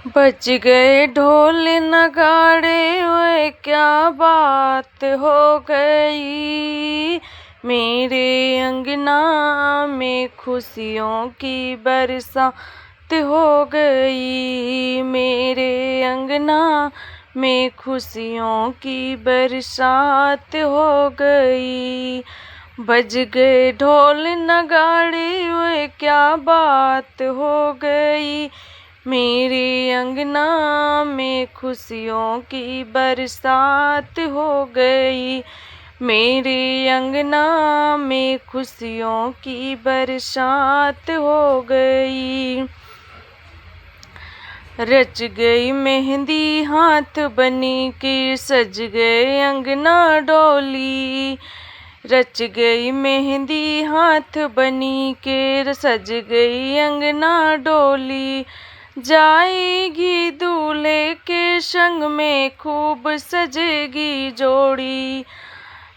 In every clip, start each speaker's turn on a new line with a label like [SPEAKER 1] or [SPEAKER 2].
[SPEAKER 1] बज गए ढोल नगाड़े, ओए क्या बात हो गई। मेरे अंगना में खुशियों की बरसात हो गई। मेरे अंगना में खुशियों की बरसात हो गई। बज गए ढोल नगाड़े, ओए क्या बात हो गई। मेरे अंगना में खुशियों की बरसात हो गई। मेरे अंगना में खुशियों की बरसात हो गई। रच गई मेहंदी हाथ बनी के, सज गए अंगना डोली। रच गई मेहंदी हाथ बनी के, सज गई अंगना डोली। जाएगी दूल्हे के संग में, खूब सजेगी जोड़ी।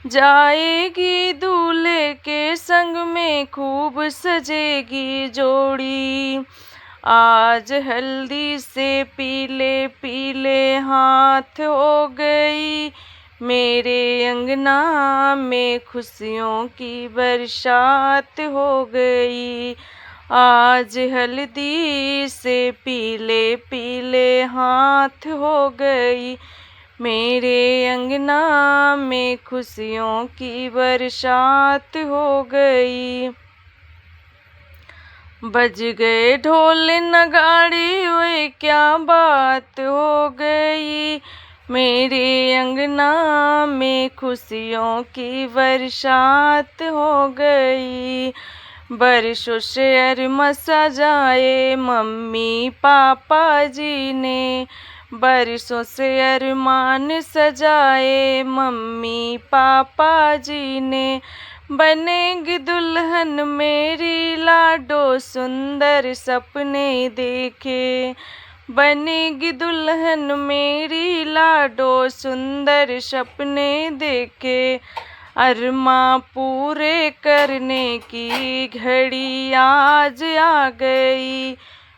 [SPEAKER 1] जाएगी दूल्हे के संग में, खूब सजेगी जोड़ी। आज हल्दी से पीले पीले हाथ हो गई। मेरे अंगना में खुशियों की बरसात हो गई। आज हल्दी से पीले पीले हाथ हो गई। मेरे अंगना में खुशियों की बरसात हो गई। बज गए ढोल नगाड़े, ओए क्या बात हो गई। मेरे अंगना में खुशियों की बरसात हो गई। बरसों से अरमा सजाए मम्मी पापा जी ने। बरसों से अरमान सजाए मम्मी पापा जी ने। बनेगी दुल्हन मेरी लाडो, सुंदर सपने देखे। बनेगी दुल्हन मेरी लाडो, सुंदर सपने देखे। अरमा पूरे करने की घड़ी आज आ गई।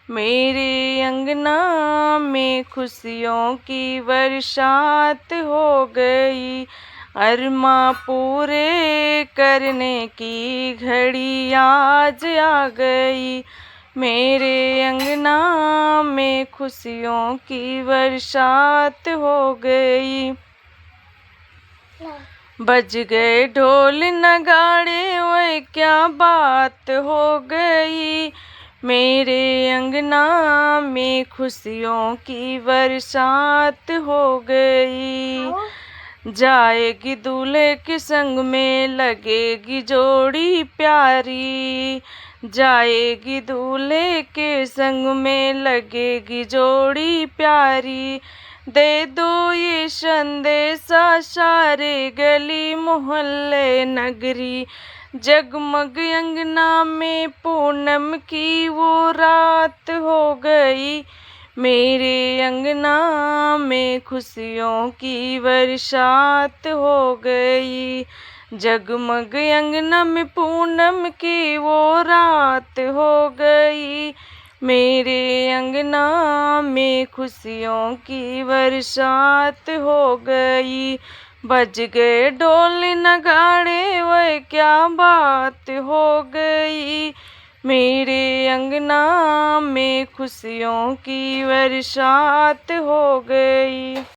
[SPEAKER 1] मेरे अंगना में खुशियों की बरसात हो गई। अरमा पूरे करने की घड़ी आज आ गई। मेरे अंगना में खुशियों की बरसात हो गई। बज गए ढोल नगाड़े, ओए क्या बात हो गई। मेरे अंगना में खुशियों की बरसात हो गई। जाएगी दूल्हे के संग में, लगेगी जोड़ी प्यारी। जाएगी दूल्हे के संग में, लगेगी जोड़ी प्यारी। दे दो ये संदेशा सारे गली मोहल्ले नगरी। जगमग अंगना में पूनम की वो रात हो गई। मेरे अंगना में खुशियों की बरसात हो गई। जगमग अंगना में पूनम की वो रात हो गई। मेरे अंगना में खुशियों की बरसात हो गई। बज गए ढोल नगाड़े, वह क्या बात हो गई। मेरे अंगना में खुशियों की बरसात हो गई।